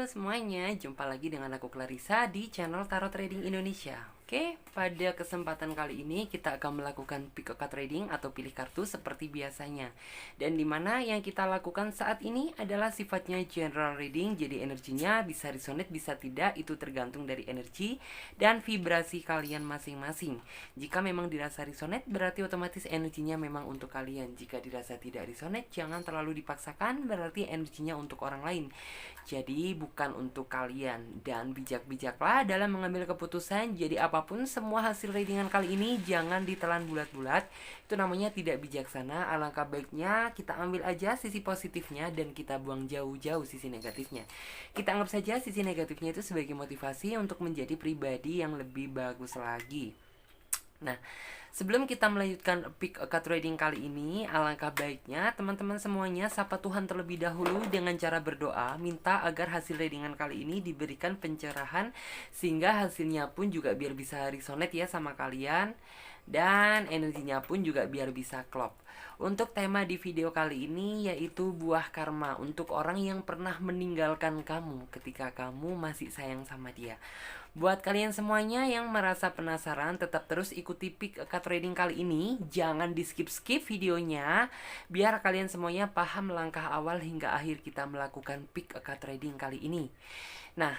semuanya, jumpa lagi dengan aku Clarissa di channel Tarot Trading Indonesia. Oke, pada kesempatan kali ini kita akan melakukan pick a card trading atau pilih kartu seperti biasanya. Dan dimana yang kita lakukan saat ini adalah sifatnya general reading, jadi energinya bisa resonate bisa tidak, itu tergantung dari energi dan vibrasi kalian masing-masing. Jika memang dirasa resonate berarti otomatis energinya memang untuk kalian. Jika dirasa tidak resonate jangan terlalu dipaksakan, berarti energinya untuk orang lain. Jadi bukan untuk kalian. Dan bijak-bijaklah dalam mengambil keputusan. Jadi apapun semua hasil readingan kali ini jangan ditelan bulat-bulat. Itu namanya tidak bijaksana. Alangkah baiknya kita ambil aja sisi positifnya dan kita buang jauh-jauh sisi negatifnya. Kita anggap saja sisi negatifnya itu sebagai motivasi untuk menjadi pribadi yang lebih bagus lagi. Nah, sebelum kita melanjutkan pick a card trading kali ini, alangkah baiknya teman-teman semuanya sapa Tuhan terlebih dahulu dengan cara berdoa, minta agar hasil readingan kali ini diberikan pencerahan sehingga hasilnya pun juga biar bisa resonate ya sama kalian, dan energinya pun juga biar bisa klop. Untuk tema di video kali ini yaitu buah karma untuk orang yang pernah meninggalkan kamu ketika kamu masih sayang sama dia. Buat kalian semuanya yang merasa penasaran, tetap terus ikuti pick a card trading kali ini. Jangan di skip-skip videonya, biar kalian semuanya paham langkah awal hingga akhir kita melakukan pick a card trading kali ini. Nah,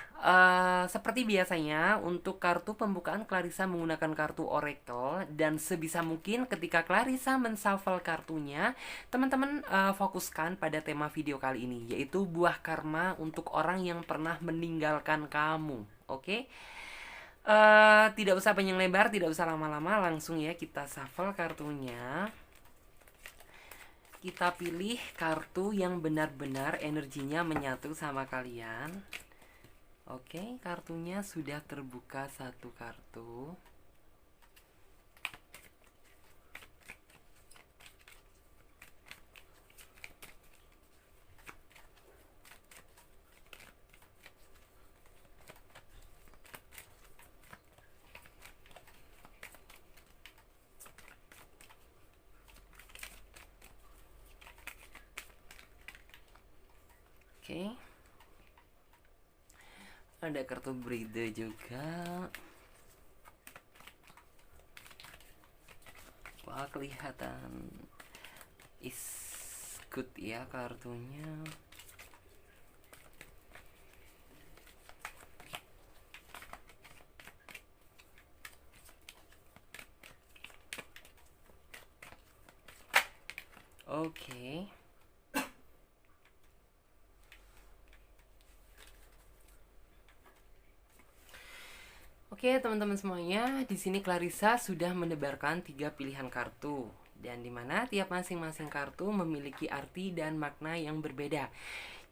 seperti biasanya untuk kartu pembukaan Clarissa menggunakan kartu Oracle. Dan sebisa mungkin ketika Clarissa menshuffle kartunya, teman-teman fokuskan pada tema video kali ini, yaitu buah karma untuk orang yang pernah meninggalkan kamu. Oke? Tidak usah panjang lebar, tidak usah lama-lama, langsung ya kita shuffle kartunya. Kita pilih kartu yang benar-benar energinya menyatu sama kalian. Oke, kartunya sudah terbuka satu kartu. Oke. Ada kartu breeder juga. Wah, kelihatan is good ya kartunya. Oke. Oke, teman-teman semuanya, di sini Clarissa sudah menebarkan 3 pilihan kartu, dan dimana tiap masing-masing kartu memiliki arti dan makna yang berbeda.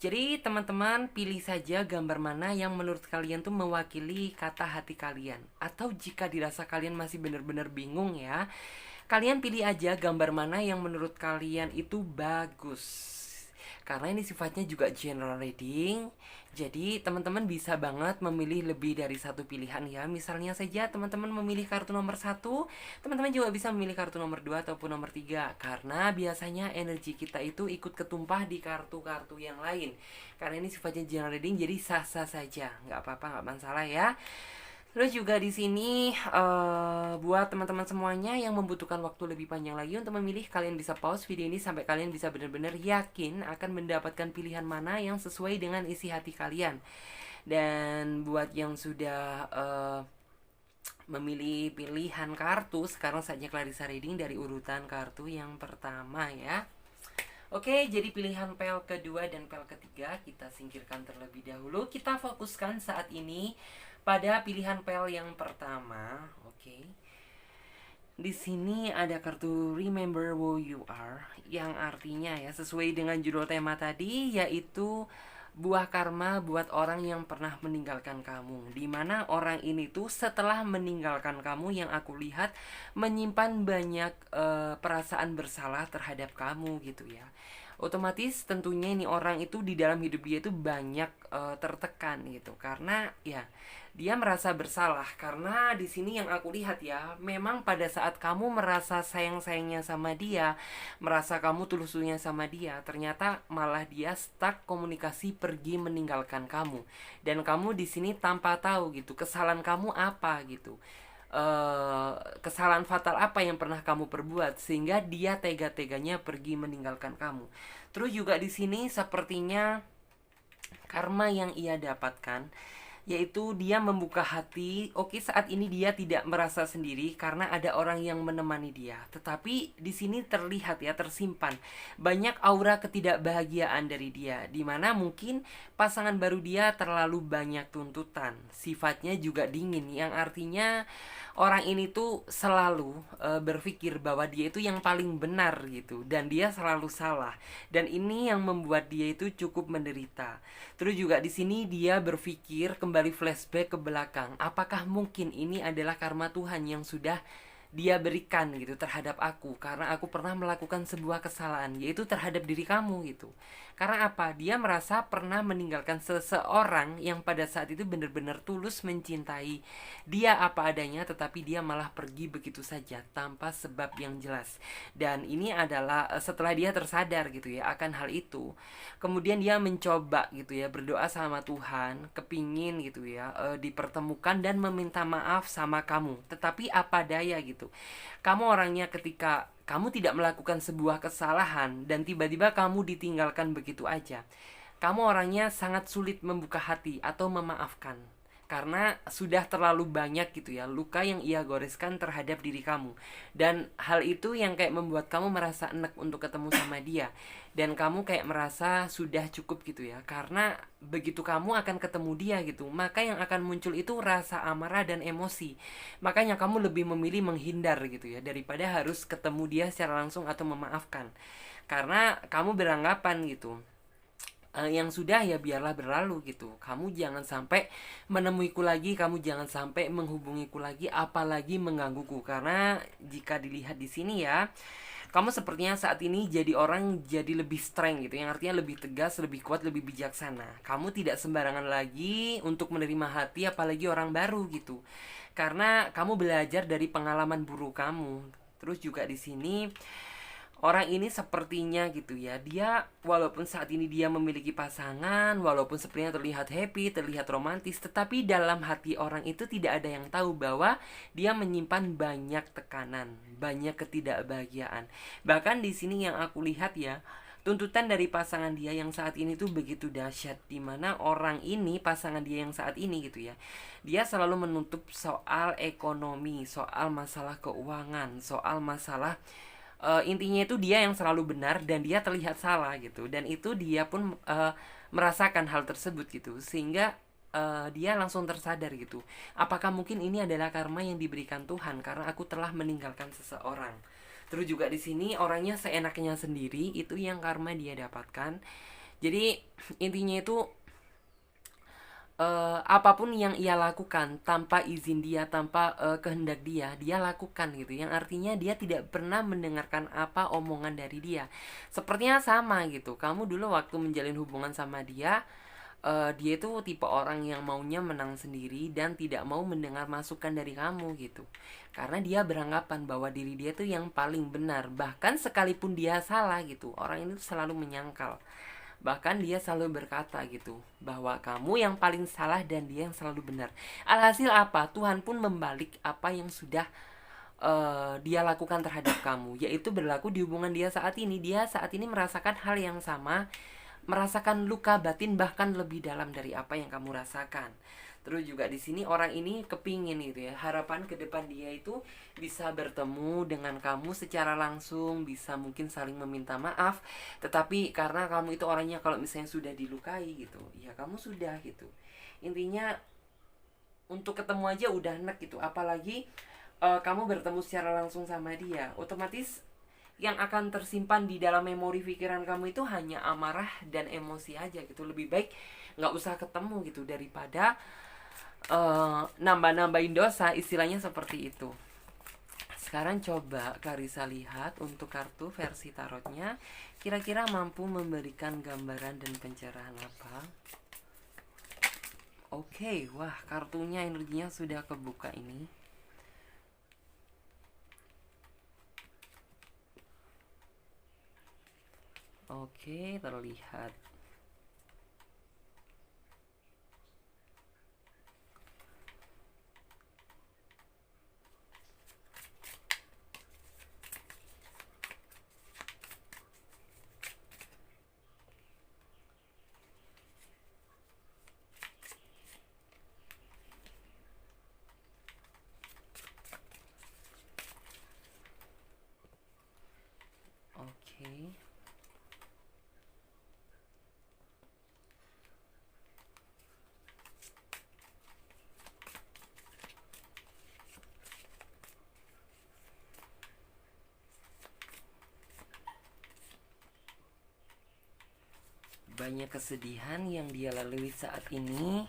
Jadi teman-teman pilih saja gambar mana yang menurut kalian tuh mewakili kata hati kalian. Atau jika dirasa kalian masih benar-benar bingung ya, kalian pilih aja gambar mana yang menurut kalian itu bagus. Karena ini sifatnya juga general reading, jadi teman-teman bisa banget memilih lebih dari satu pilihan ya. Misalnya saja teman-teman memilih kartu nomor 1, teman-teman juga bisa memilih kartu nomor 2 ataupun nomor 3. Karena biasanya energi kita itu ikut ketumpah di kartu-kartu yang lain. Karena ini sifatnya general reading, jadi sah-sah saja, nggak apa-apa, nggak masalah ya. Terus juga di sini buat teman-teman semuanya yang membutuhkan waktu lebih panjang lagi untuk memilih, kalian bisa pause video ini sampai kalian bisa benar-benar yakin akan mendapatkan pilihan mana yang sesuai dengan isi hati kalian. Dan buat yang sudah memilih pilihan kartu, sekarang saatnya Clarissa reading dari urutan kartu yang pertama ya. Oke, jadi pilihan pel kedua dan pel ketiga kita singkirkan terlebih dahulu. Kita fokuskan saat ini pada pilihan pel yang pertama. Oke. Di sini ada kartu Remember Who You Are, yang artinya ya sesuai dengan judul tema tadi, yaitu buah karma buat orang yang pernah meninggalkan kamu. Dimana orang ini tuh setelah meninggalkan kamu, yang aku lihat menyimpan banyak perasaan bersalah terhadap kamu gitu ya. otomatis tentunya ini orang itu di dalam hidup dia itu banyak tertekan gitu, karena ya dia merasa bersalah. Karena di sini yang aku lihat ya, memang pada saat kamu merasa sayang-sayangnya sama dia, merasa kamu tulusnya sama dia, ternyata malah dia stuck komunikasi, pergi meninggalkan kamu. Dan kamu di sini tanpa tahu gitu kesalahan kamu apa gitu. Kesalahan fatal apa yang pernah kamu perbuat sehingga dia tega-teganya pergi meninggalkan kamu. Terus juga di sini sepertinya karma yang ia dapatkan, yaitu dia membuka hati. Oke, saat ini dia tidak merasa sendiri karena ada orang yang menemani dia. Tetapi di sini terlihat ya, tersimpan banyak aura ketidakbahagiaan dari dia, dimana mungkin pasangan baru dia terlalu banyak tuntutan, sifatnya juga dingin, yang artinya orang ini tuh selalu berpikir bahwa dia itu yang paling benar gitu, dan dia selalu salah, dan ini yang membuat dia itu cukup menderita. Terus juga di sini dia berpikir kembali, flashback ke belakang, apakah mungkin ini adalah karma Tuhan yang sudah dia berikan gitu terhadap aku, karena aku pernah melakukan sebuah kesalahan, yaitu terhadap diri kamu gitu. Karena apa? Dia merasa pernah meninggalkan seseorang yang pada saat itu benar-benar tulus mencintai dia apa adanya, tetapi dia malah pergi begitu saja tanpa sebab yang jelas. Dan ini adalah setelah dia tersadar gitu ya akan hal itu, kemudian dia mencoba gitu ya berdoa sama Tuhan, kepingin gitu ya dipertemukan dan meminta maaf sama kamu. Tetapi apa daya gitu, kamu orangnya ketika kamu tidak melakukan sebuah kesalahan dan tiba-tiba kamu ditinggalkan begitu aja, kamu orangnya sangat sulit membuka hati atau memaafkan, karena sudah terlalu banyak gitu ya luka yang ia goreskan terhadap diri kamu. Dan hal itu yang kayak membuat kamu merasa enek untuk ketemu sama dia, dan kamu kayak merasa sudah cukup gitu ya, karena begitu kamu akan ketemu dia gitu, maka yang akan muncul itu rasa amarah dan emosi. Makanya kamu lebih memilih menghindar gitu ya, daripada harus ketemu dia secara langsung atau memaafkan, karena kamu beranggapan gitu, yang sudah ya biarlah berlalu gitu. Kamu jangan sampai menemuiku lagi, kamu jangan sampai menghubungiku lagi, apalagi menggangguku. Karena jika dilihat di sini ya, kamu sepertinya saat ini jadi orang jadi lebih strength gitu, yang artinya lebih tegas, lebih kuat, lebih bijaksana. Kamu tidak sembarangan lagi untuk menerima hati apalagi orang baru gitu. Karena kamu belajar dari pengalaman buruk kamu. Terus juga di sini orang ini sepertinya gitu ya, dia walaupun saat ini dia memiliki pasangan, walaupun sepertinya terlihat happy, terlihat romantis, tetapi dalam hati orang itu tidak ada yang tahu bahwa dia menyimpan banyak tekanan, banyak ketidakbahagiaan. Bahkan di sini yang aku lihat ya, tuntutan dari pasangan dia yang saat ini tuh begitu dahsyat, dimana orang ini, pasangan dia yang saat ini gitu ya, dia selalu menuntut soal ekonomi, soal masalah keuangan, soal masalah intinya itu dia yang selalu benar dan dia terlihat salah gitu. Dan itu dia pun merasakan hal tersebut gitu, sehingga dia langsung tersadar gitu, apakah mungkin ini adalah karma yang diberikan Tuhan karena aku telah meninggalkan seseorang. Terus juga di sini orangnya seenaknya sendiri, itu yang karma dia dapatkan. Jadi intinya itu apapun yang ia lakukan tanpa izin dia, tanpa kehendak dia, dia lakukan gitu. Yang artinya dia tidak pernah mendengarkan apa omongan dari dia. Sepertinya sama gitu. Kamu dulu waktu menjalin hubungan sama dia, dia itu tipe orang yang maunya menang sendiri dan tidak mau mendengar masukan dari kamu gitu. Karena dia beranggapan bahwa diri dia tuh yang paling benar. Bahkan sekalipun dia salah gitu, orang ini selalu menyangkal. Bahkan dia selalu berkata gitu, bahwa kamu yang paling salah dan dia yang selalu benar. Alhasil apa? Tuhan pun membalik apa yang sudah dia lakukan terhadap kamu, yaitu berlaku di hubungan dia saat ini. Dia saat ini merasakan hal yang sama, merasakan luka batin bahkan lebih dalam dari apa yang kamu rasakan. Terus juga di sini orang ini kepingin gitu ya, harapan ke depan dia itu bisa bertemu dengan kamu secara langsung, bisa mungkin saling meminta maaf. Tetapi karena kamu itu orangnya kalau misalnya sudah dilukai gitu, ya kamu sudah gitu. Intinya untuk ketemu aja udah enak gitu, apalagi kamu bertemu secara langsung sama dia. Otomatis yang akan tersimpan di dalam memori pikiran kamu itu hanya amarah dan emosi aja gitu. Lebih baik nggak usah ketemu gitu, daripada nambah-nambahin dosa, istilahnya seperti itu. sekarang coba Clarissa lihat untuk kartu versi tarotnya, kira-kira mampu memberikan gambaran dan pencerahan apa? Oke, wah kartunya energinya sudah kebuka ini. Oke, terlihat. Oke. Banyak kesedihan yang dia lalui saat ini.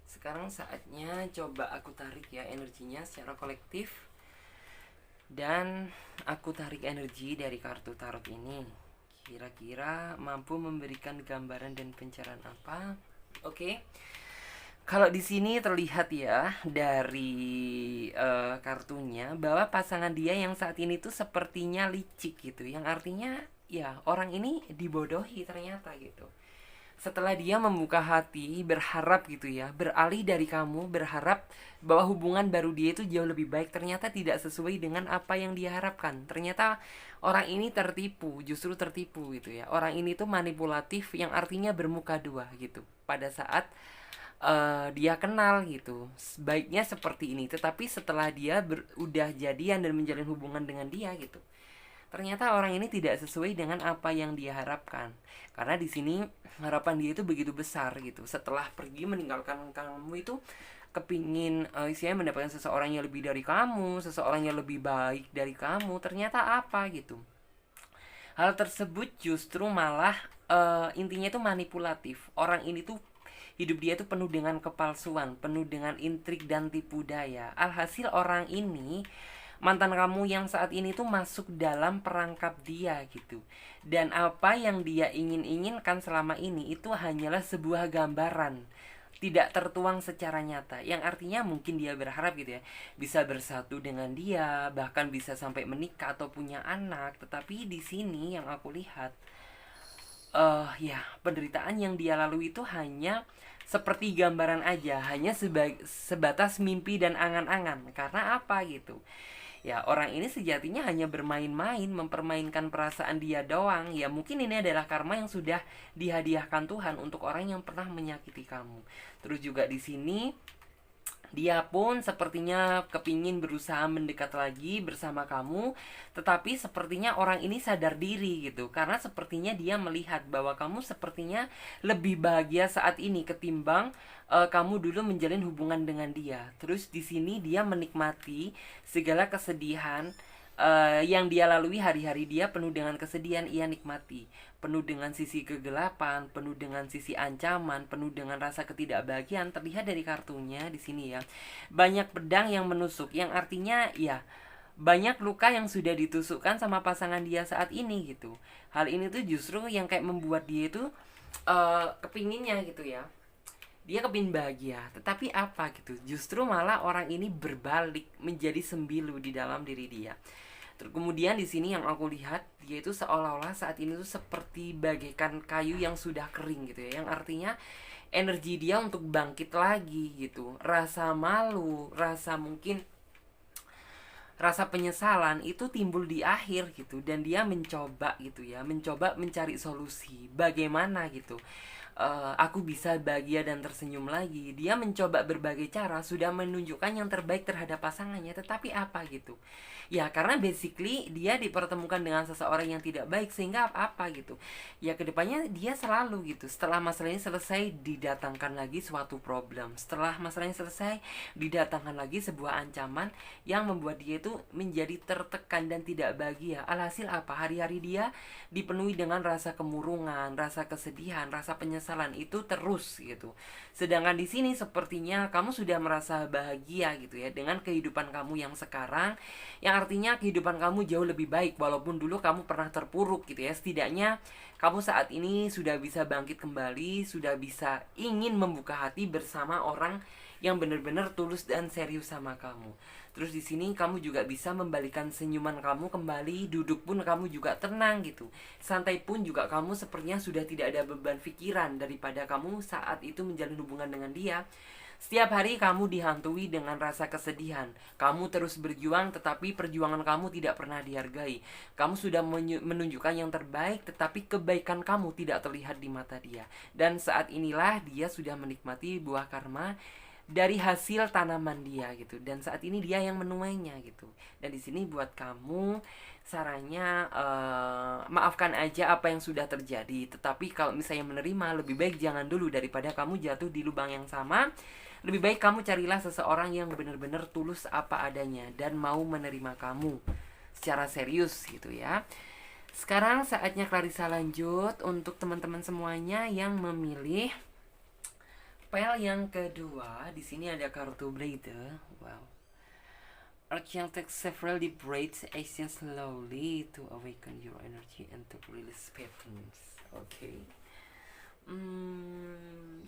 Sekarang saatnya coba aku tarik ya energinya secara kolektif. Dan aku tarik energi dari kartu tarot ini. Kira-kira mampu memberikan gambaran dan pencerahan apa? Oke. Kalau di sini terlihat ya dari kartunya bahwa pasangan dia yang saat ini tuh sepertinya licik gitu, yang artinya ya orang ini dibodohi ternyata gitu. Setelah dia membuka hati, berharap gitu ya, beralih dari kamu, berharap bahwa hubungan baru dia itu jauh lebih baik, ternyata tidak sesuai dengan apa yang dia harapkan. Ternyata orang ini tertipu, justru tertipu gitu ya. Orang ini tuh manipulatif, yang artinya bermuka dua gitu. Pada saat dia kenal gitu, baiknya seperti ini, tetapi setelah dia udah jadian dan menjalin hubungan dengan dia gitu, ternyata orang ini tidak sesuai dengan apa yang dia harapkan. Karena di sini harapan dia itu begitu besar gitu. Setelah pergi meninggalkan kamu itu kepingin istilahnya mendapatkan seseorang yang lebih dari kamu, seseorang yang lebih baik dari kamu. Ternyata apa gitu. Hal tersebut justru malah intinya itu manipulatif. Orang ini tuh hidup dia tuh penuh dengan kepalsuan, penuh dengan intrik dan tipu daya. Alhasil orang ini, mantan kamu yang saat ini tuh masuk dalam perangkap dia gitu. Dan apa yang dia inginkan selama ini itu hanyalah sebuah gambaran, tidak tertuang secara nyata. Yang artinya mungkin dia berharap gitu ya, bisa bersatu dengan dia, bahkan bisa sampai menikah atau punya anak. Tetapi di sini yang aku lihat, ya penderitaan yang dia lalui itu hanya seperti gambaran aja, hanya sebatas mimpi dan angan-angan. Karena apa gitu? Ya orang ini sejatinya hanya bermain-main, mempermainkan perasaan dia doang. Ya mungkin ini adalah karma yang sudah dihadiahkan Tuhan untuk orang yang pernah menyakiti kamu. Terus juga di sini dia pun sepertinya kepingin berusaha mendekat lagi bersama kamu, tetapi sepertinya orang ini sadar diri gitu. Karena sepertinya dia melihat bahwa kamu sepertinya lebih bahagia saat ini ketimbang kamu dulu menjalin hubungan dengan dia. Terus di sini dia menikmati segala kesedihan yang dia lalui. Hari-hari dia penuh dengan kesedihan, ia nikmati. Penuh dengan sisi kegelapan, penuh dengan sisi ancaman, penuh dengan rasa ketidakbahagiaan. Terlihat dari kartunya di sini ya. Banyak pedang yang menusuk, yang artinya ya banyak luka yang sudah ditusukkan sama pasangan dia saat ini gitu. Hal ini tuh justru yang kayak membuat dia itu kepinginnya gitu ya. Dia kepingin bahagia, tetapi apa gitu, justru malah orang ini berbalik menjadi sembilu di dalam diri dia. Terus kemudian di sini yang aku lihat, dia itu seolah-olah saat ini tuh seperti bagaikan kayu yang sudah kering gitu ya, yang artinya energi dia untuk bangkit lagi gitu, rasa malu, rasa mungkin rasa penyesalan itu timbul di akhir gitu. Dan dia mencoba gitu ya, mencoba mencari solusi bagaimana gitu aku bisa bahagia dan tersenyum lagi. Dia mencoba berbagai cara, sudah menunjukkan yang terbaik terhadap pasangannya, tetapi apa gitu. Ya karena basically dia dipertemukan dengan seseorang yang tidak baik, sehingga apa gitu. Ya kedepannya dia selalu gitu, setelah masalah ini selesai didatangkan lagi suatu problem. Setelah masalahnya selesai didatangkan lagi sebuah ancaman yang membuat dia itu menjadi tertekan dan tidak bahagia. Alhasil apa? Hari-hari dia dipenuhi dengan rasa kemurungan, rasa kesedihan, rasa penyesalan itu terus gitu. Sedangkan di sini sepertinya kamu sudah merasa bahagia gitu ya dengan kehidupan kamu yang sekarang, yang artinya kehidupan kamu jauh lebih baik walaupun dulu kamu pernah terpuruk gitu ya. Setidaknya kamu saat ini sudah bisa bangkit kembali, sudah bisa ingin membuka hati bersama orang yang benar-benar tulus dan serius sama kamu. Terus di sini kamu juga bisa membalikan senyuman kamu kembali, duduk pun kamu juga tenang gitu. Santai pun juga kamu sepertinya sudah tidak ada beban pikiran daripada kamu saat itu menjalin hubungan dengan dia. Setiap hari kamu dihantui dengan rasa kesedihan. Kamu terus berjuang tetapi perjuangan kamu tidak pernah dihargai. Kamu sudah menunjukkan yang terbaik tetapi kebaikan kamu tidak terlihat di mata dia. Dan saat inilah dia sudah menikmati buah karma dari hasil tanaman dia gitu, dan saat ini dia yang menuainya gitu. Dan di sini buat kamu sarannya, maafkan aja apa yang sudah terjadi, tetapi kalau misalnya menerima, lebih baik jangan dulu daripada kamu jatuh di lubang yang sama. Lebih baik kamu carilah seseorang yang benar-benar tulus apa adanya dan mau menerima kamu secara serius gitu ya. Sekarang saatnya Clarissa lanjut untuk teman-teman semuanya yang memilih pel yang kedua. Di sini ada kartu Bride. Wow. Archangel takes several deep breaths, action slowly to awaken your energy and to release patterns. Oke.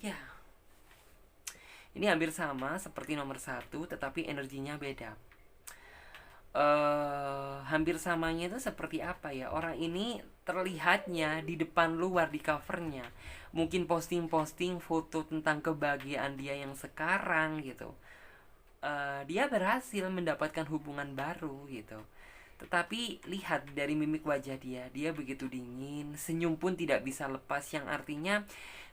Ya. Ini hampir sama seperti nomor 1, tetapi energinya beda. Hampir samanya itu seperti apa ya? Orang ini terlihatnya di depan luar di covernya mungkin posting-posting foto tentang kebahagiaan dia yang sekarang gitu. Dia berhasil mendapatkan hubungan baru gitu. Tetapi lihat dari mimik wajah dia begitu dingin, senyum pun tidak bisa lepas, yang artinya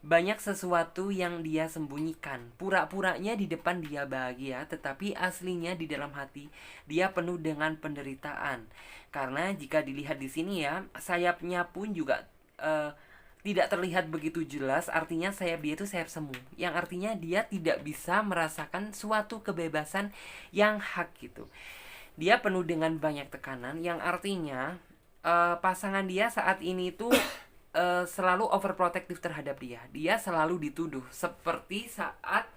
banyak sesuatu yang dia sembunyikan. Pura-puranya di depan dia bahagia, tetapi aslinya di dalam hati dia penuh dengan penderitaan. Karena jika dilihat di sini ya, sayapnya pun juga tidak terlihat begitu jelas. Artinya sayap dia itu sayap semu, yang artinya dia tidak bisa merasakan suatu kebebasan yang hak gitu. Dia penuh dengan banyak tekanan, yang artinya pasangan dia saat ini tuh selalu overprotective terhadap dia. Dia selalu dituduh, seperti saat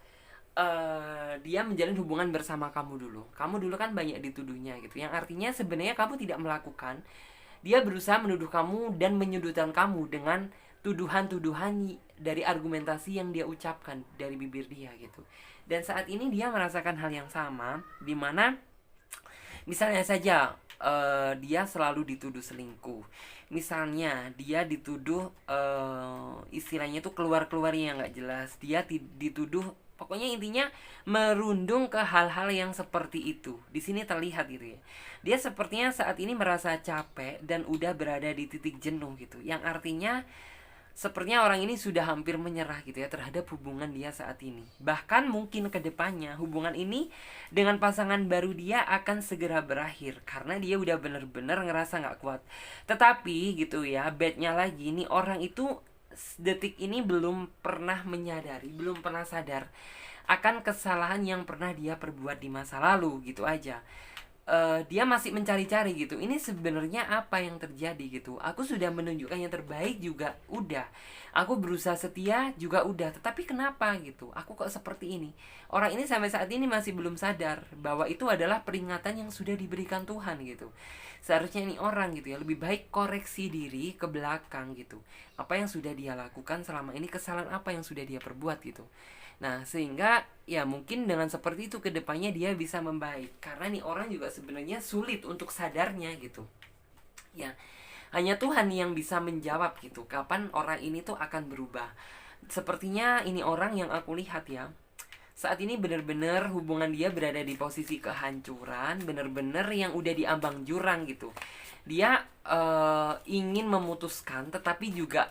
dia menjalin hubungan bersama kamu dulu. Kamu dulu kan banyak dituduhnya gitu, yang artinya sebenarnya kamu tidak melakukan. Dia berusaha menuduh kamu dan menyudutkan kamu dengan tuduhan-tuduhan dari argumentasi yang dia ucapkan dari bibir dia gitu. Dan saat ini dia merasakan hal yang sama, dimana misalnya saja dia selalu dituduh selingkuh. Misalnya dia dituduh istilahnya itu keluar-keluar yang gak jelas. Dia dituduh, pokoknya intinya merundung ke hal-hal yang seperti itu. Di sini terlihat gitu ya. Dia sepertinya saat ini merasa capek dan udah berada di titik jenuh gitu. Yang artinya sepertinya orang ini sudah hampir menyerah gitu ya terhadap hubungan dia saat ini. Bahkan mungkin ke depannya hubungan ini dengan pasangan baru dia akan segera berakhir, karena dia udah bener-bener ngerasa gak kuat. Tetapi gitu ya, bednya lagi nih, orang itu detik ini belum pernah menyadari, belum pernah sadar akan kesalahan yang pernah dia perbuat di masa lalu gitu aja. Dia masih mencari-cari gitu, ini sebenarnya apa yang terjadi gitu. Aku sudah menunjukkan yang terbaik juga udah, aku berusaha setia juga udah, tetapi kenapa gitu, aku kok seperti ini. Orang ini sampai saat ini masih belum sadar bahwa itu adalah peringatan yang sudah diberikan Tuhan gitu. Seharusnya ini orang gitu ya lebih baik koreksi diri ke belakang gitu, apa yang sudah dia lakukan selama ini, kesalahan apa yang sudah dia perbuat gitu. Nah sehingga ya mungkin dengan seperti itu kedepannya dia bisa membaik, karena nih orang juga sebenarnya sulit untuk sadarnya gitu ya. Hanya Tuhan yang bisa menjawab gitu kapan orang ini tuh akan berubah. Sepertinya ini orang yang aku lihat ya, saat ini benar-benar hubungan dia berada di posisi kehancuran, benar-benar yang udah di ambang jurang gitu. Dia ingin memutuskan tetapi juga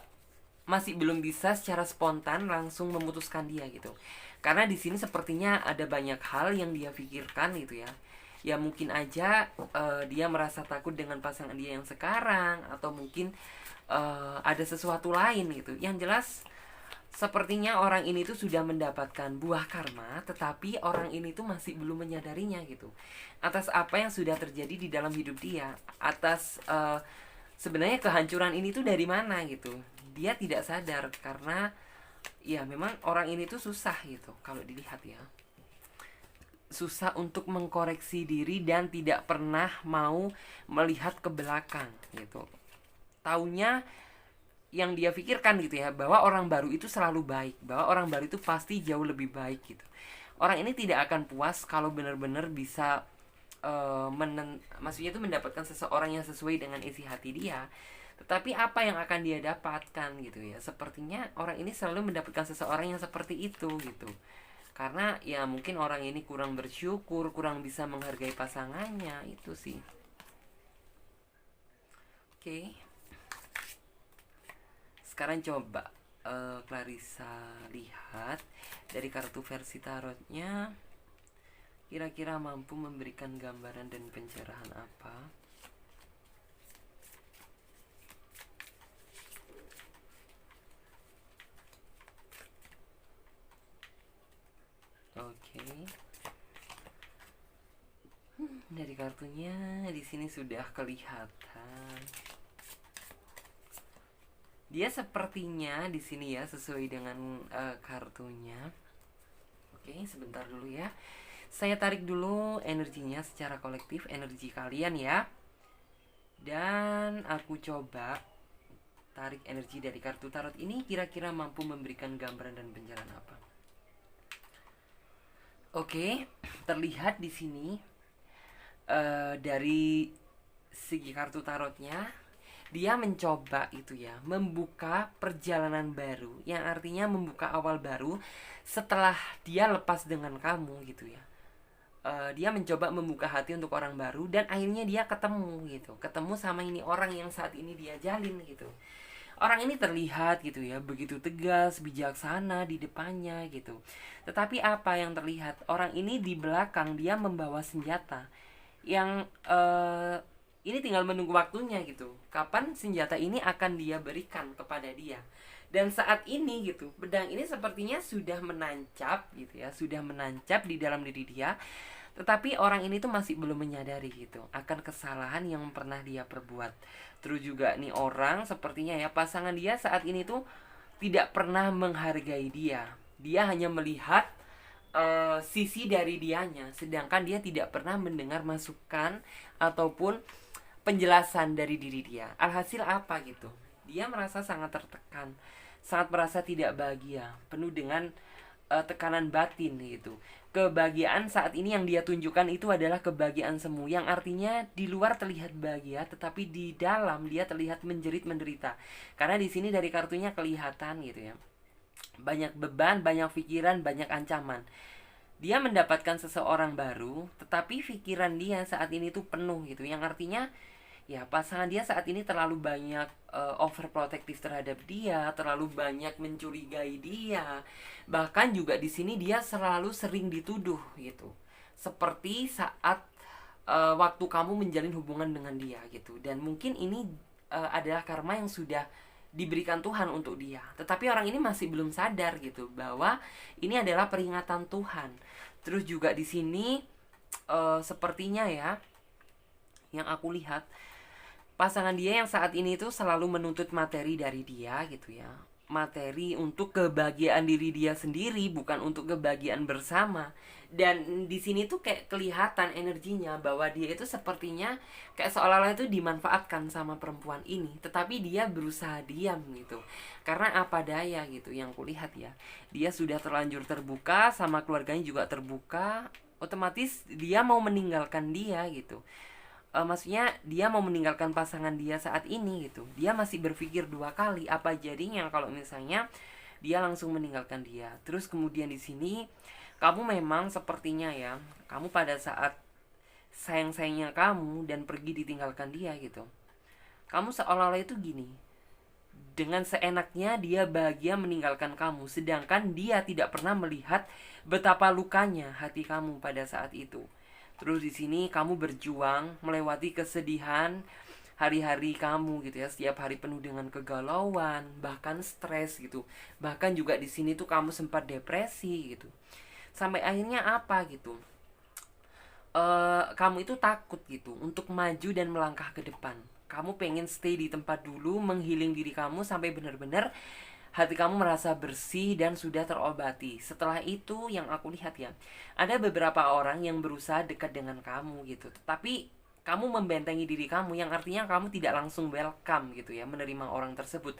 masih belum bisa secara spontan langsung memutuskan dia gitu. Karena di sini sepertinya ada banyak hal yang dia pikirkan gitu ya. Ya mungkin aja dia merasa takut dengan pasangan dia yang sekarang, atau mungkin ada sesuatu lain gitu. Yang jelas sepertinya orang ini tuh sudah mendapatkan buah karma, tetapi orang ini tuh masih belum menyadarinya gitu. Atas apa yang sudah terjadi di dalam hidup dia, atas sebenarnya kehancuran ini tuh dari mana gitu. Dia tidak sadar karena ya memang orang ini tuh susah gitu kalau dilihat ya. Susah untuk mengkoreksi diri dan tidak pernah mau melihat ke belakang gitu. Taunya yang dia pikirkan gitu ya, bahwa orang baru itu selalu baik, bahwa orang baru itu pasti jauh lebih baik gitu. Orang ini tidak akan puas kalau benar-benar bisa maksudnya itu mendapatkan seseorang yang sesuai dengan isi hati dia. Tetapi apa yang akan dia dapatkan gitu ya, sepertinya orang ini selalu mendapatkan seseorang yang seperti itu gitu. Karena ya mungkin orang ini kurang bersyukur, kurang bisa menghargai pasangannya, itu sih. Oke. Sekarang coba Clarissa lihat dari kartu versi tarotnya, kira-kira mampu memberikan gambaran dan pencerahan apa. Oke. Dari kartunya di sini sudah kelihatan. Dia sepertinya di sini ya sesuai dengan kartunya. Oke, sebentar dulu ya. Saya tarik dulu energinya secara kolektif, energi kalian ya. Dan aku coba tarik energi dari kartu tarot ini, kira-kira mampu memberikan gambaran dan pencerahan apa. Oke, terlihat di sini dari segi kartu tarotnya, dia mencoba itu ya, membuka perjalanan baru, yang artinya membuka awal baru setelah dia lepas dengan kamu gitu ya. Dia mencoba membuka hati untuk orang baru, dan akhirnya dia ketemu sama ini orang yang saat ini dia jalin gitu. Orang ini terlihat gitu ya, begitu tegas, bijaksana di depannya gitu. Tetapi apa yang terlihat, orang ini di belakang dia membawa senjata yang ini tinggal menunggu waktunya gitu. Kapan senjata ini akan dia berikan kepada dia. Dan saat ini gitu, pedang ini sepertinya sudah menancap gitu ya, sudah menancap di dalam diri dia. Tetapi orang ini tuh masih belum menyadari gitu akan kesalahan yang pernah dia perbuat. Terus juga nih orang sepertinya ya, pasangan dia saat ini tuh tidak pernah menghargai dia. Dia hanya melihat sisi dari dianya, sedangkan dia tidak pernah mendengar masukan ataupun penjelasan dari diri dia. Alhasil apa gitu, dia merasa sangat tertekan, sangat merasa tidak bahagia, penuh dengan tekanan batin gitu. Kebahagiaan saat ini yang dia tunjukkan itu adalah kebahagiaan semu, yang artinya di luar terlihat bahagia, tetapi di dalam dia terlihat menjerit menderita. Karena di sini dari kartunya kelihatan gitu ya, banyak beban, banyak pikiran, banyak ancaman. Dia mendapatkan seseorang baru, tetapi pikiran dia saat ini tuh penuh gitu, yang artinya ya pasangan dia saat ini terlalu banyak overprotective terhadap dia, terlalu banyak mencurigai dia. Bahkan juga di sini dia selalu sering dituduh gitu. Seperti saat waktu kamu menjalin hubungan dengan dia gitu. Dan mungkin ini adalah karma yang sudah diberikan Tuhan untuk dia. Tetapi orang ini masih belum sadar gitu bahwa ini adalah peringatan Tuhan. Terus juga di sini sepertinya ya, yang aku lihat, pasangan dia yang saat ini tuh selalu menuntut materi dari dia gitu ya. Materi untuk kebahagiaan diri dia sendiri, bukan untuk kebahagiaan bersama. Dan di sini tuh kayak kelihatan energinya bahwa dia itu sepertinya kayak seolah-olah itu dimanfaatkan sama perempuan ini, tetapi dia berusaha diam gitu. Karena apa daya gitu yang kulihat ya. Dia sudah terlanjur terbuka, sama keluarganya juga terbuka, otomatis dia mau meninggalkan dia gitu. Maksudnya dia mau meninggalkan pasangan dia saat ini gitu. Dia masih berpikir dua kali apa jadinya kalau misalnya dia langsung meninggalkan dia. Terus kemudian di sini kamu memang sepertinya ya, kamu pada saat sayang-sayangnya kamu dan pergi ditinggalkan dia gitu, kamu seolah-olah itu gini, dengan seenaknya dia bahagia meninggalkan kamu, sedangkan dia tidak pernah melihat betapa lukanya hati kamu pada saat itu. Terus di sini kamu berjuang melewati kesedihan hari-hari kamu gitu ya, setiap hari penuh dengan kegalauan, bahkan stres gitu. Bahkan juga di sini tuh kamu sempat depresi gitu. Sampai akhirnya apa gitu? Kamu itu takut gitu untuk maju dan melangkah ke depan. Kamu pengen stay di tempat dulu, menghealing diri kamu sampai benar-benar hati kamu merasa bersih dan sudah terobati. Setelah itu yang aku lihat ya, ada beberapa orang yang berusaha dekat dengan kamu gitu, tetapi kamu membentengi diri kamu, yang artinya kamu tidak langsung welcome gitu ya menerima orang tersebut.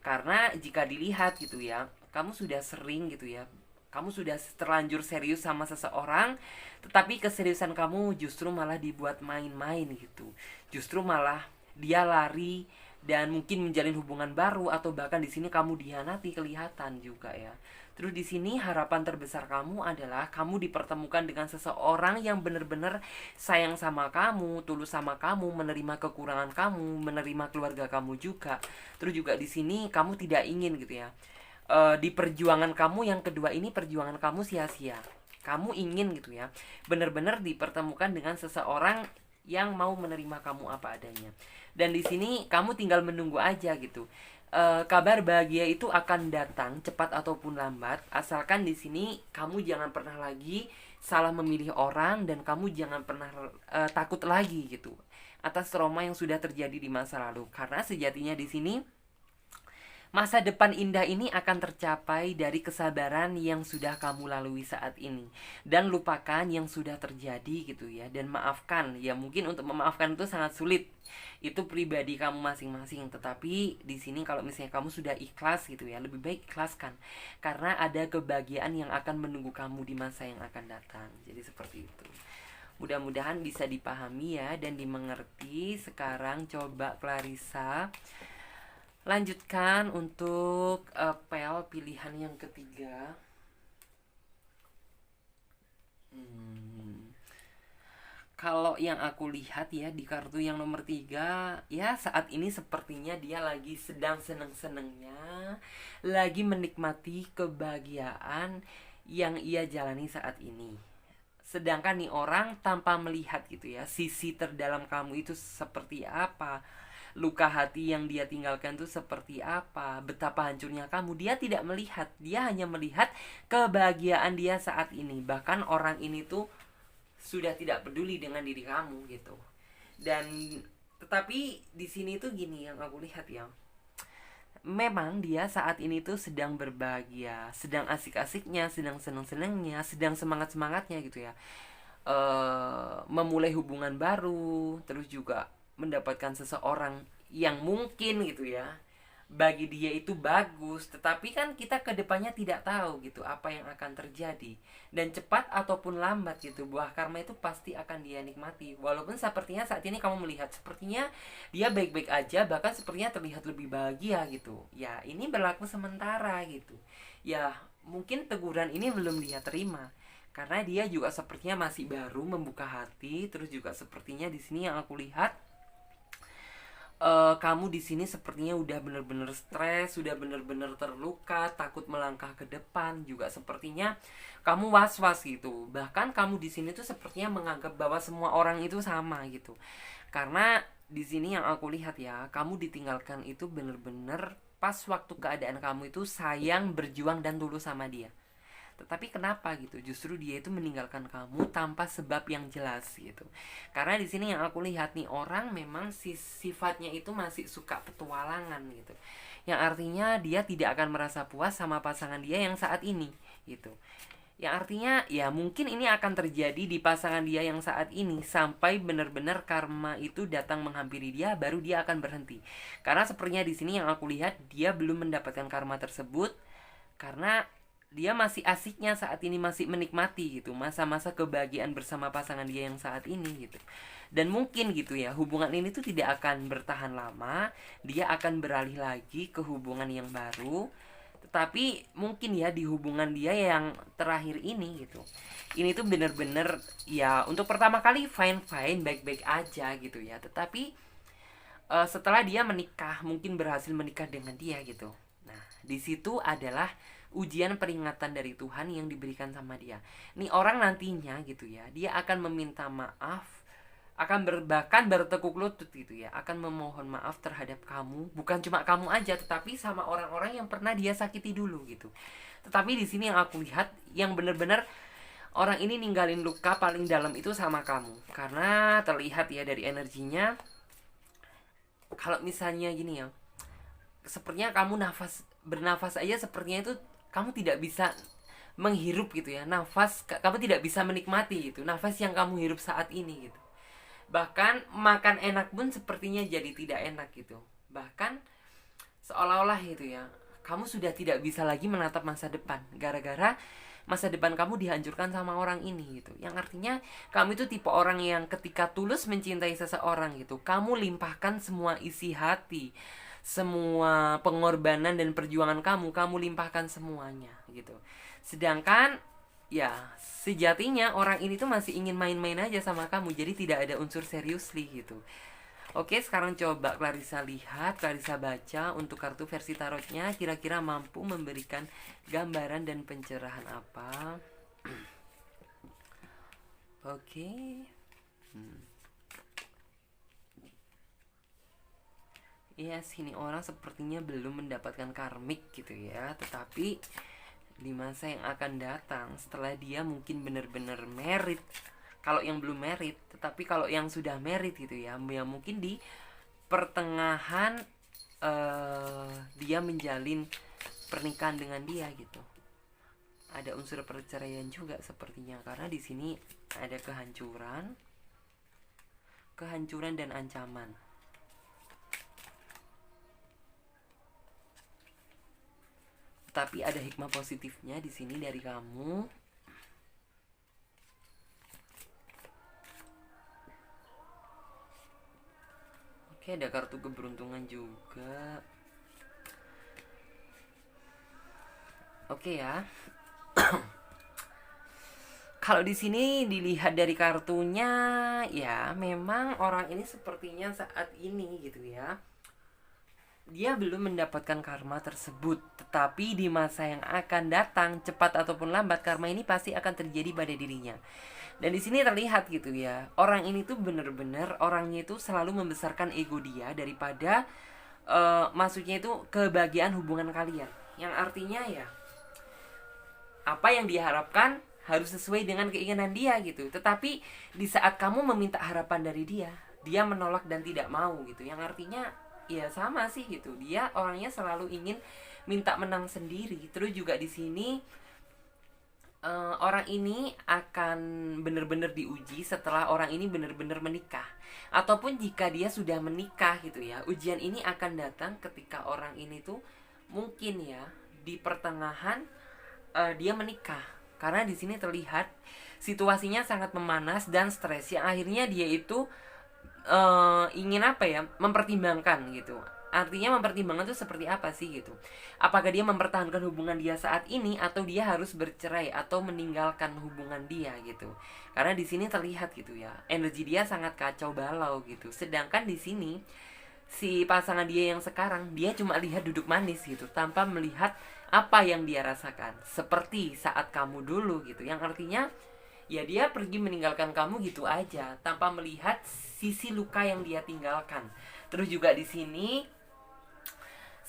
Karena jika dilihat gitu ya, kamu sudah sering gitu ya, kamu sudah terlanjur serius sama seseorang, tetapi keseriusan kamu justru malah dibuat main-main gitu. Justru malah dia lari dan mungkin menjalin hubungan baru, atau bahkan di sini kamu dihianati kelihatan juga ya. Terus di sini harapan terbesar kamu adalah kamu dipertemukan dengan seseorang yang benar-benar sayang sama kamu, tulus sama kamu, menerima kekurangan kamu, menerima keluarga kamu juga. Terus juga di sini kamu tidak ingin gitu ya, di perjuangan kamu yang kedua ini perjuangan kamu sia-sia. Kamu ingin gitu ya, benar-benar dipertemukan dengan seseorang yang mau menerima kamu apa adanya. Dan di sini kamu tinggal menunggu aja gitu. Kabar bahagia itu akan datang cepat ataupun lambat, asalkan di sini kamu jangan pernah lagi salah memilih orang, dan kamu jangan pernah takut lagi gitu atas trauma yang sudah terjadi di masa lalu. Karena sejatinya di sini masa depan indah ini akan tercapai dari kesabaran yang sudah kamu lalui saat ini. Dan lupakan yang sudah terjadi gitu ya. Dan maafkan. Ya mungkin untuk memaafkan itu sangat sulit. Itu pribadi kamu masing-masing. Tetapi di sini kalau misalnya kamu sudah ikhlas gitu ya, lebih baik ikhlaskan. Karena ada kebahagiaan yang akan menunggu kamu di masa yang akan datang. Jadi seperti itu. Mudah-mudahan bisa dipahami ya dan dimengerti. Sekarang coba Clarissa lanjutkan untuk pel pilihan yang ketiga. Kalau yang aku lihat ya di kartu yang nomor 3, ya saat ini sepertinya dia lagi sedang seneng-senengnya, lagi menikmati kebahagiaan yang ia jalani saat ini. Sedangkan nih orang tanpa melihat gitu ya, sisi terdalam kamu itu seperti apa, luka hati yang dia tinggalkan itu seperti apa, betapa hancurnya kamu, dia tidak melihat. Dia hanya melihat kebahagiaan dia saat ini. Bahkan orang ini tuh sudah tidak peduli dengan diri kamu gitu. Dan tetapi di sini tuh gini yang aku lihat ya, memang dia saat ini tuh sedang berbahagia, sedang asik-asiknya, sedang seneng-senengnya, sedang semangat-semangatnya gitu ya, memulai hubungan baru, terus juga mendapatkan seseorang yang mungkin gitu ya bagi dia itu bagus. Tetapi kan kita kedepannya tidak tahu gitu apa yang akan terjadi, dan cepat ataupun lambat gitu buah karma itu pasti akan dia nikmati. Walaupun sepertinya saat ini kamu melihat sepertinya dia baik-baik aja, bahkan sepertinya terlihat lebih bahagia gitu ya, ini berlaku sementara gitu ya. Mungkin teguran ini belum dia terima karena dia juga sepertinya masih baru membuka hati. Terus juga sepertinya di sini yang aku lihat, kamu di sini sepertinya udah bener-bener stres, sudah bener-bener terluka, takut melangkah ke depan. Juga sepertinya kamu was-was gitu. Bahkan kamu di sini tuh sepertinya menganggap bahwa semua orang itu sama gitu. Karena di sini yang aku lihat ya, kamu ditinggalkan itu bener-bener pas waktu keadaan kamu itu sayang, berjuang dan tulus sama dia. Tetapi kenapa gitu? Justru dia itu meninggalkan kamu tanpa sebab yang jelas gitu. Karena di sini yang aku lihat nih, orang memang sifatnya itu masih suka petualangan gitu. Yang artinya dia tidak akan merasa puas sama pasangan dia yang saat ini gitu. Yang artinya ya mungkin ini akan terjadi di pasangan dia yang saat ini sampai benar-benar karma itu datang menghampiri dia, baru dia akan berhenti. Karena sepertinya di sini yang aku lihat, dia belum mendapatkan karma tersebut karena dia masih asiknya saat ini, masih menikmati gitu masa-masa kebahagiaan bersama pasangan dia yang saat ini gitu. Dan mungkin gitu ya, hubungan ini tuh tidak akan bertahan lama, dia akan beralih lagi ke hubungan yang baru. Tetapi mungkin ya di hubungan dia yang terakhir ini gitu, ini tuh bener-bener ya untuk pertama kali fine-fine, baik-baik aja gitu ya. Tetapi setelah dia menikah, mungkin berhasil menikah dengan dia gitu. Nah, di situ adalah ujian peringatan dari Tuhan yang diberikan sama dia. Nih orang nantinya gitu ya, dia akan meminta maaf, akan bahkan bertekuk lutut gitu ya, akan memohon maaf terhadap kamu, bukan cuma kamu aja, tetapi sama orang-orang yang pernah dia sakiti dulu gitu. Tetapi di sini yang aku lihat, yang benar-benar orang ini ninggalin luka paling dalam itu sama kamu, karena terlihat ya dari energinya. Kalau misalnya gini ya, sepertinya kamu bernafas aja sepertinya itu kamu tidak bisa menghirup gitu ya, kamu tidak bisa menikmati gitu nafas yang kamu hirup saat ini gitu. Bahkan makan enak pun sepertinya jadi tidak enak gitu. Bahkan seolah-olah gitu ya, kamu sudah tidak bisa lagi menatap masa depan gara-gara masa depan kamu dihancurkan sama orang ini gitu. Yang artinya kamu itu tipe orang yang ketika tulus mencintai seseorang gitu, kamu limpahkan semua isi hati, semua pengorbanan dan perjuangan kamu limpahkan semuanya gitu. Sedangkan ya sejatinya orang ini tuh masih ingin main-main aja sama kamu, jadi tidak ada unsur seriously gitu. Oke, sekarang coba Clarissa lihat, Clarissa baca untuk kartu versi tarotnya, kira-kira mampu memberikan gambaran dan pencerahan apa. Oke. Iya, sini orang sepertinya belum mendapatkan karmik gitu ya, tetapi di masa yang akan datang setelah dia mungkin benar-benar merit, kalau yang belum merit, tetapi kalau yang sudah merit gitu ya, ya mungkin di pertengahan dia menjalin pernikahan dengan dia gitu. Ada unsur perceraian juga sepertinya, karena di sini ada kehancuran dan ancaman. Tapi ada hikmah positifnya di sini dari kamu. Oke, ada kartu keberuntungan juga. Oke ya. Kalau di sini dilihat dari kartunya, ya memang orang ini sepertinya saat ini gitu ya, dia belum mendapatkan karma tersebut, tetapi di masa yang akan datang, cepat ataupun lambat, karma ini pasti akan terjadi pada dirinya. Dan di sini terlihat gitu ya, orang ini tuh bener-bener orangnya itu selalu membesarkan ego dia daripada maksudnya itu kebahagiaan hubungan kalian. Yang artinya ya, apa yang diharapkan harus sesuai dengan keinginan dia gitu. Tetapi di saat kamu meminta harapan dari dia, dia menolak dan tidak mau gitu. Yang artinya ya sama sih gitu, dia orangnya selalu ingin minta menang sendiri. Terus juga di sini orang ini akan benar-benar diuji setelah orang ini benar-benar menikah, ataupun jika dia sudah menikah gitu ya, ujian ini akan datang ketika orang ini tuh mungkin ya di pertengahan dia menikah, karena di sini terlihat situasinya sangat memanas dan stres, yang akhirnya dia itu ingin apa ya, mempertimbangkan gitu. Artinya mempertimbangkan itu seperti apa sih gitu, apakah dia mempertahankan hubungan dia saat ini atau dia harus bercerai atau meninggalkan hubungan dia gitu. Karena di sini terlihat gitu ya, energi dia sangat kacau balau gitu. Sedangkan di sini si pasangan dia yang sekarang, dia cuma lihat duduk manis gitu, tanpa melihat apa yang dia rasakan, seperti saat kamu dulu gitu. Yang artinya ya dia pergi meninggalkan kamu gitu aja, tanpa melihat sisi luka yang dia tinggalkan. Terus juga di sini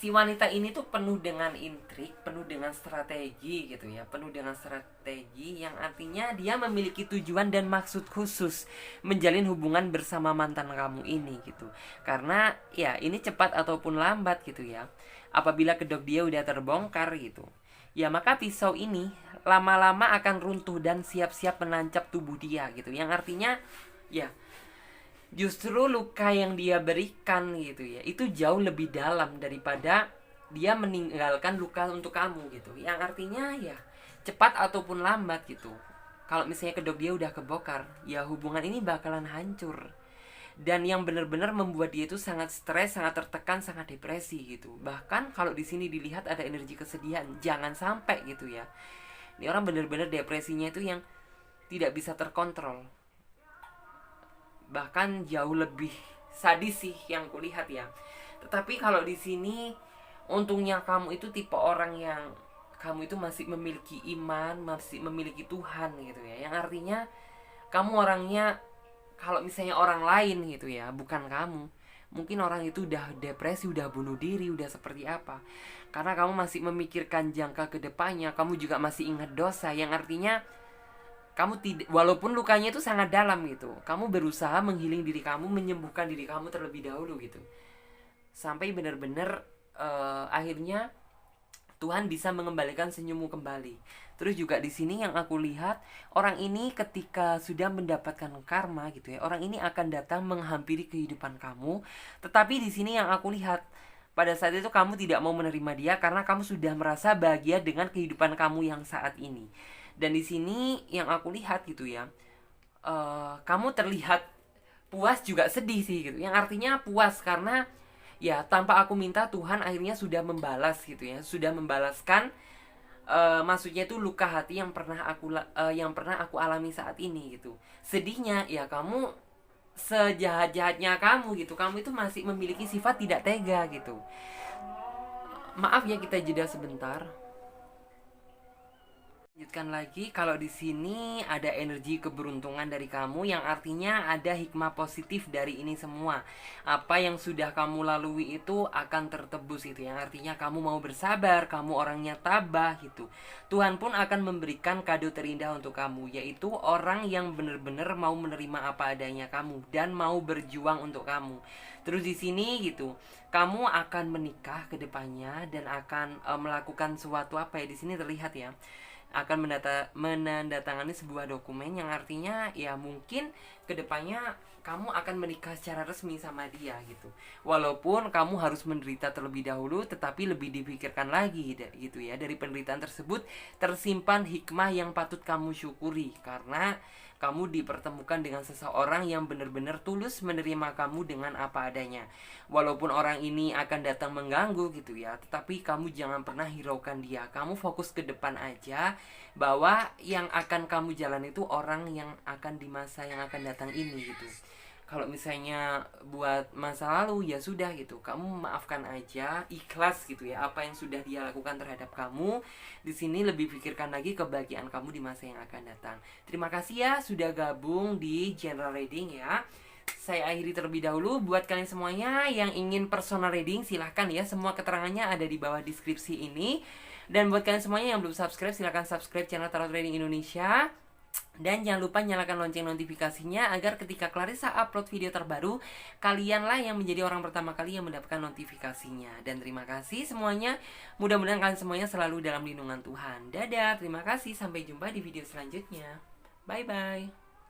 si wanita ini tuh penuh dengan intrik, penuh dengan strategi gitu ya, penuh dengan strategi, yang artinya dia memiliki tujuan dan maksud khusus menjalin hubungan bersama mantan kamu ini gitu. Karena ya ini cepat ataupun lambat gitu ya, apabila kedok dia udah terbongkar gitu, ya maka pisau ini lama-lama akan runtuh dan siap-siap menancap tubuh dia gitu. Yang artinya ya justru luka yang dia berikan gitu ya, itu jauh lebih dalam daripada dia meninggalkan luka untuk kamu gitu. Yang artinya ya cepat ataupun lambat gitu, kalau misalnya kedok dia udah kebongkar, ya hubungan ini bakalan hancur. Dan yang benar-benar membuat dia itu sangat stres, sangat tertekan, sangat depresi gitu. Bahkan kalau di sini dilihat ada energi kesedihan, jangan sampai gitu ya, ini orang benar-benar depresinya itu yang tidak bisa terkontrol, bahkan jauh lebih sadis sih yang kulihat ya. Tetapi kalau di sini untungnya kamu itu tipe orang yang kamu itu masih memiliki iman, masih memiliki Tuhan gitu ya. Yang artinya kamu orangnya, kalau misalnya orang lain gitu ya, bukan kamu, mungkin orang itu udah depresi, udah bunuh diri, udah seperti apa. Karena kamu masih memikirkan jangka ke depannya, kamu juga masih ingat dosa, yang artinya kamu tidak, walaupun lukanya itu sangat dalam gitu, kamu berusaha menghealing diri kamu, menyembuhkan diri kamu terlebih dahulu gitu. Sampai benar-benar akhirnya Tuhan bisa mengembalikan senyummu kembali. Terus juga di sini yang aku lihat, orang ini ketika sudah mendapatkan karma gitu ya, orang ini akan datang menghampiri kehidupan kamu. Tetapi di sini yang aku lihat, pada saat itu kamu tidak mau menerima dia karena kamu sudah merasa bahagia dengan kehidupan kamu yang saat ini. Dan di sini yang aku lihat gitu ya, kamu terlihat puas juga sedih sih gitu. Yang artinya puas karena ya tanpa aku minta Tuhan akhirnya sudah membalas gitu ya, sudah membalaskan maksudnya itu luka hati yang pernah aku alami saat ini gitu. Sedihnya ya kamu sejahat-jahatnya kamu gitu, kamu itu masih memiliki sifat tidak tega gitu. Maaf ya, kita jeda sebentar. Lanjutkan lagi, kalau di sini ada energi keberuntungan dari kamu, yang artinya ada hikmah positif dari ini semua. Apa yang sudah kamu lalui itu akan tertebus itu, yang artinya kamu mau bersabar, kamu orangnya tabah gitu. Tuhan pun akan memberikan kado terindah untuk kamu, yaitu orang yang benar-benar mau menerima apa adanya kamu dan mau berjuang untuk kamu. Terus di sini gitu, kamu akan menikah ke depannya dan akan melakukan suatu apa ya, di sini terlihat ya, akan menandatangani sebuah dokumen, yang artinya ya mungkin kedepannya kamu akan menikah secara resmi sama dia gitu. Walaupun kamu harus menderita terlebih dahulu, tetapi lebih dipikirkan lagi gitu ya. Dari penderitaan tersebut tersimpan hikmah yang patut kamu syukuri, karena kamu dipertemukan dengan seseorang yang benar-benar tulus menerima kamu dengan apa adanya. Walaupun orang ini akan datang mengganggu gitu ya, tetapi kamu jangan pernah hiraukan dia. Kamu fokus ke depan aja, bahwa yang akan kamu jalan itu orang yang akan di masa yang akan datang ini gitu. Kalau misalnya buat masa lalu ya sudah gitu, kamu maafkan aja, ikhlas gitu ya apa yang sudah dia lakukan terhadap kamu. Di sini lebih pikirkan lagi kebahagiaan kamu di masa yang akan datang. Terima kasih ya sudah gabung di general reading ya. Saya akhiri terlebih dahulu. Buat kalian semuanya yang ingin personal reading, silahkan ya, semua keterangannya ada di bawah deskripsi ini. Dan buat kalian semuanya yang belum subscribe, silahkan subscribe channel Tarot Trading Indonesia. Dan jangan lupa nyalakan lonceng notifikasinya agar ketika Clarissa upload video terbaru, kalianlah yang menjadi orang pertama kali yang mendapatkan notifikasinya. Dan terima kasih semuanya. Mudah-mudahan kalian semuanya selalu dalam lindungan Tuhan. Dadah, terima kasih. Sampai jumpa di video selanjutnya. Bye-bye.